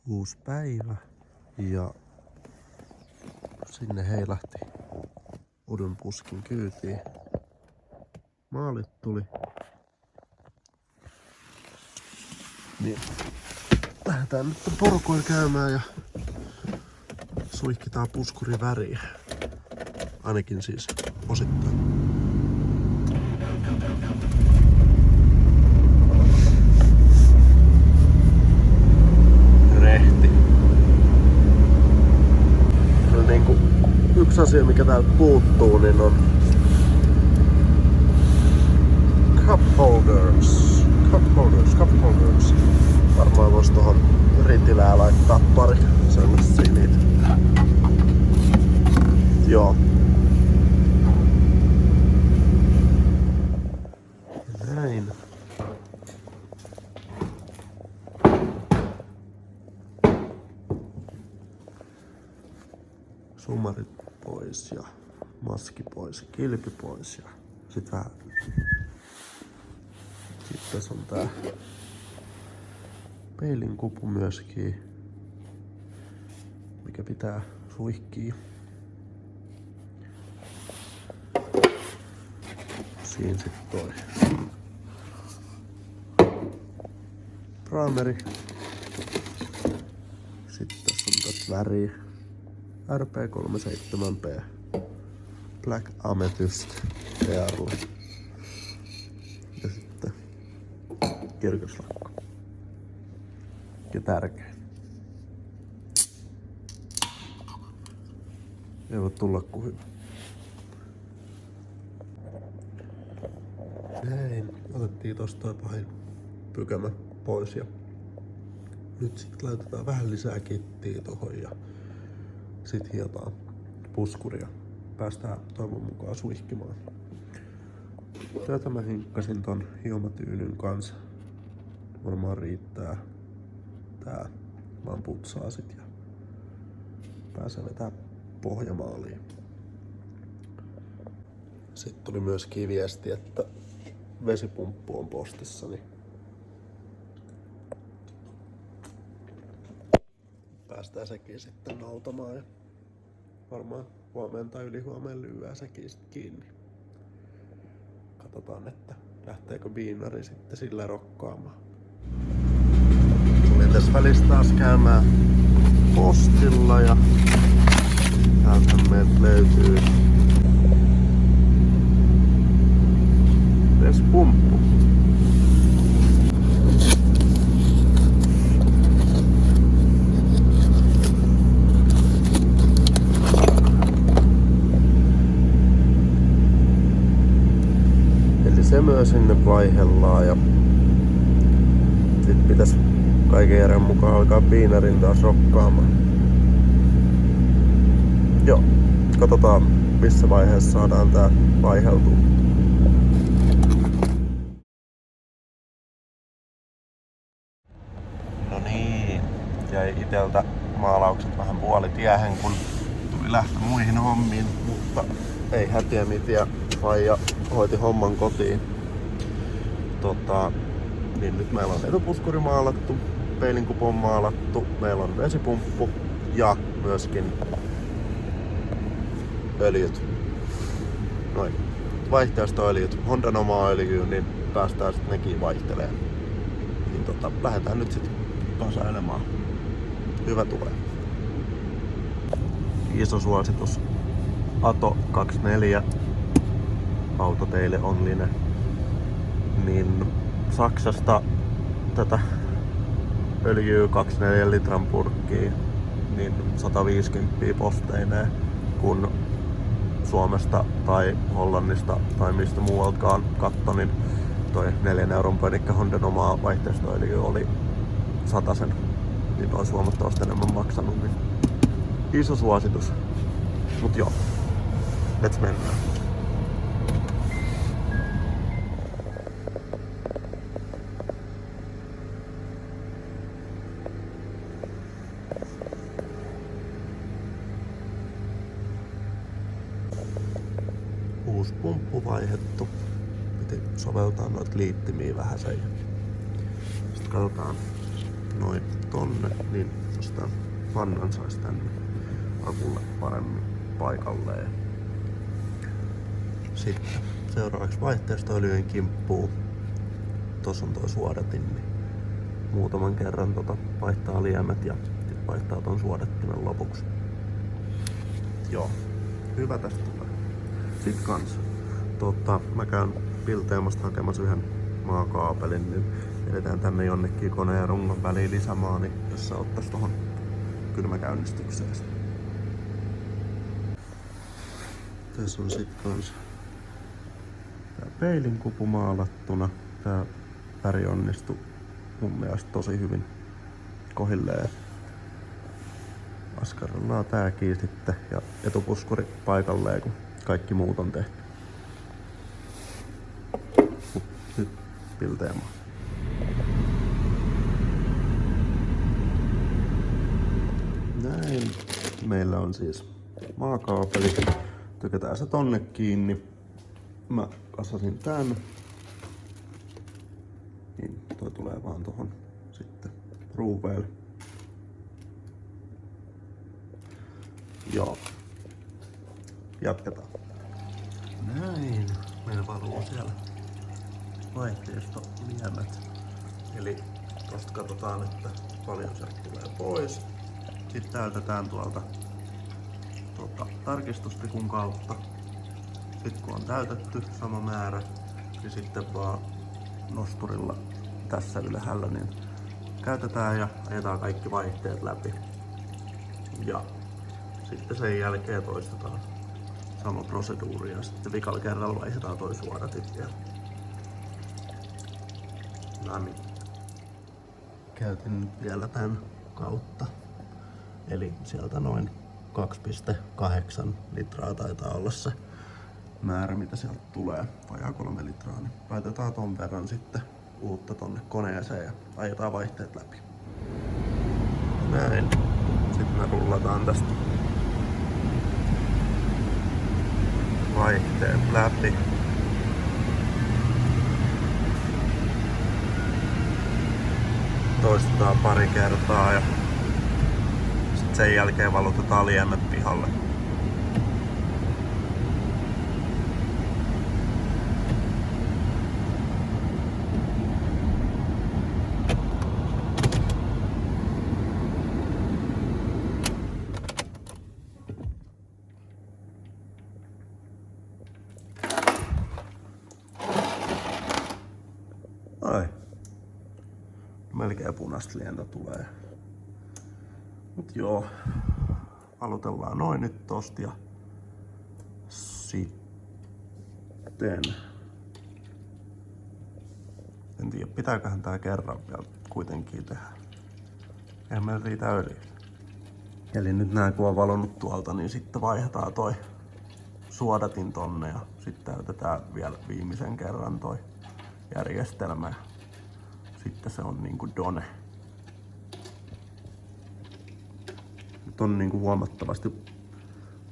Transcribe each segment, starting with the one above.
Uusi päivä ja sinne heilahti udun puskin kyytiin. Maalit tuli. Niin lähdetään nyt porukoilla käymään ja suihkitaan puskuri väriä. Ainakin siis osittain. Rehti. No niinku yksi asia mikä täältä puuttuu niin on cup holders. Varmaan vois tohon ritilää laittaa pari sellaisia niitä. Joo. Näin. Summarit pois ja maski pois ja kilpi pois ja sit vähän. Sitten tässä on tää peilin kupu myöskin, mikä pitää suihkia. Siinä sit toi primeri. Sitten tässä on tätä väriä. RP37P Black Amethyst PRlle. Ja sitten kirkaslakko. Ja tärkein. Ei voi tulla kuin hyvä. Näin. Otettiin tosta toi pahin pykämä pois ja nyt sit laitetaan vähän lisää kittiä tohon ja sit hiotaan puskuria. Päästään toivon mukaan suihkimaan. Tätä mä hinkkasin ton hiomatyynyn kanssa. Varmaan riittää tää. Vaan putsaa sit ja pääsee vetää pohjamaaliin. Sitten tuli myöskin viesti, että vesipumppu on postissa, niin päästään sekin sitten nautamaan ja varmaan huomenna tai ylihuomenna lyödään sekin sitten kiinni. Katsotaan, että lähteekö biinari sitten sillä rokkaamaan. Tulin tässä välissä taas käymään postilla ja täältä meiltä löytyy vesipumppu. Se myös sinne vaihellaan ja sit pitäis kaiken järjen mukaan alkaa biinarin taas rokkaamaan. Joo, katsotaan missä vaiheessa saadaan tää vaiheltua. No niin, jäi iteltä maalaukset vähän puolitiehen kun tuli lähtö muihin hommiin, mutta ei hätiä mitään. Faija hoiti homman kotiin. Niin nyt meillä on etupuskuri maalattu, peilinkupu on maalattu, meillä on vesipumppu ja myöskin öljyt. Noin. Vaihteistoöljyt. Hondan omaa öljyä, niin päästään sitten nekin vaihtelemaan. Niin lähdetään nyt sitten kasailemaan. Hyvä tulee. Iso suositus. Ato 24. Auto teille onlinen. Niin Saksasta tätä öljyä 24 litran purkkiin niin 150 posteineen, kun Suomesta tai Hollannista tai mistä muualtakaan katto, niin toi 4 euron pönikkä Hondan omaa vaihteistoöljyä oli 100 sen, niin olisi huomattavasti enemmän maksanut. Niin iso suositus. Mut joo, let's mennään. Uusi pumppu vaihdettu. Piti soveltaa noita liittimiä vähän sen. Sitten katsotaan noin tonne, niin tosta pannan saisi tänne akulle paremmin paikalleen. Sitten seuraavaksi vaihteistoöljyjen kimppuun. Tossa on toi suodatin, niin muutaman kerran vaihtaa liemet ja sit vaihtaa ton suodattimen lopuksi. Joo, hyvä tästä tulee. Sitten kans, mä käyn Bilteemasta hakemassa yhden maakaapelin, niin edetään tänne jonnekin koneen ja rungon väliin lisämaa, niin jos sä ottais tohon kylmäkäynnistykseen. Tässä on sit kans tää peilin kupu maalattuna. Tää väri onnistui mun mielestä tosi hyvin kohilleen. Askarrellaan tääkin sitten ja etupuskuri paikalleen, kun kaikki muut on tehty. Nyt Bilteemaan. Näin. Meillä on siis maakaapeli. Tykätään se tonne kiinni. Mä kasasin tän. Niin toi tulee vaan tohon sitten ruuveelle. Joo. Jatketaan. Näin. Meillä valuu siellä vaihteisto-liemet. Eli tosta katsotaan, että paljon sieltä tulee pois. Sitten täytetään tuolta tarkistustikun kautta. Sitten kun on täytetty sama määrä, niin sitten vaan nosturilla tässä ylhäällä niin käytetään ja ajetaan kaikki vaihteet läpi. Ja sitten sen jälkeen toistetaan sama proseduuri ja sitten vikalla kerralla vaihdetaan toi suodatin vielä. No niin. Käytin nyt vielä tän kautta. Eli sieltä noin 2,8 litraa taitaa olla se määrä, mitä sieltä tulee. Vajaa 3 litraa. Niin laitetaan ton verran sitten uutta tonne koneeseen ja ajetaan vaihteet läpi. Näin. Sitten me rullataan tästä vaihteet läpi. Toistetaan pari kertaa ja sitten sen jälkeen valutetaan liemet pihalle. Ai. Melkein punaista lientä tulee. Mut joo. Valutellaan noin nyt tosta ja sitten en tiedä, pitääköhän tää kerran vielä kuitenkin tehdä. Eihän meillä riitä öljyä. Eli nyt nää kun on valunut tuolta, niin sitten vaihdetaan toi suodatin tonne ja sitten täytetään vielä viimeisen kerran toi järjestelmä. Sitten se on niinku done. Nyt on niinku huomattavasti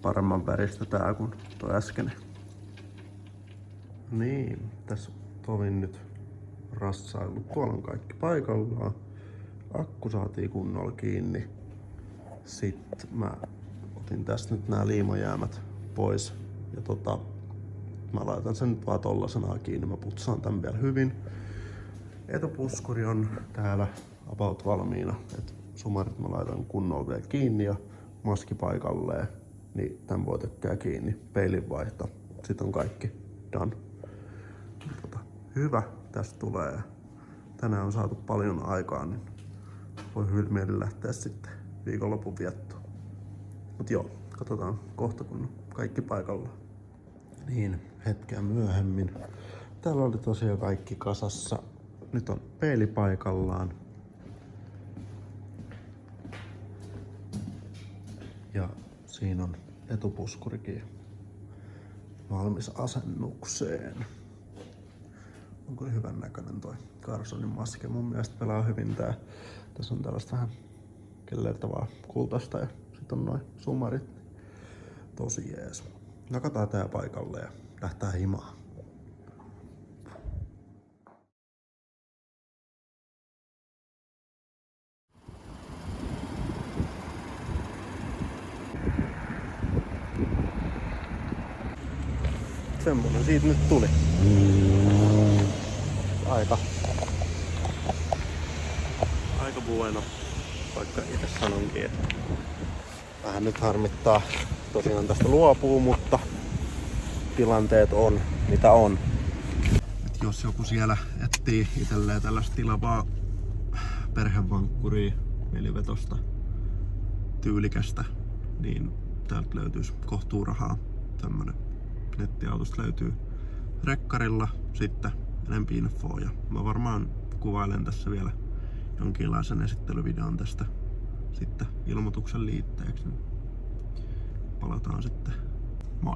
paremman väristä tää kuin tuo äsken. Niin, tässä tovin nyt rassaillut. Tuolla on kaikki paikallaan. Akku saatiin kunnolla kiinni. Sitten mä otin tästä nyt nää liimajäämät pois. Ja mä laitan sen nyt vaan tollasenaan kiinni. Mä putsaan tän vielä hyvin. Etupuskuri on täällä about valmiina. Et sumarit mä laitan kunnolla vielä kiinni ja maski paikalleen. Niin tän voi tökkää kiinni. Peilin vaihto. Sitten on kaikki done. Hyvä tästä tulee. Tänään on saatu paljon aikaa, niin voi hyvin mieli lähteä sitten viikonlopun viettoon. Mut joo, katsotaan kohta kun kaikki paikalla. Niin, hetkeä myöhemmin. Täällä oli tosiaan kaikki kasassa. Nyt on peili paikallaan. Ja siinä on etupuskurikin valmis asennukseen. Onko hyvän näköinen toi Carsonin maski? Mun mielestä pelaa hyvin tää. Tässä on tällaista vähän kellertävää kultaista ja sit on noin sumarit. Tosi jees. Nakataan tää paikalle ja lähtää himaan. semmonen siitä nyt tuli. Aika bueno, vaikka itse sanonkin, että vähän nyt harmittaa tosiaan tästä luopuu, mutta tilanteet on mitä on. Et jos joku siellä etsii itselleen tällaista tilavaa perhevankkuria, nelivetosta, tyylikästä, niin täältä löytyisi kohtuurahaa. Tämmönen nettiautosta löytyy rekkarilla, sitten enempi infoa, ja mä varmaan kuvailen tässä vielä jonkinlaisen esittelyvideon tästä sitten ilmoituksen liitteeksi. Palataan sitten. Moi!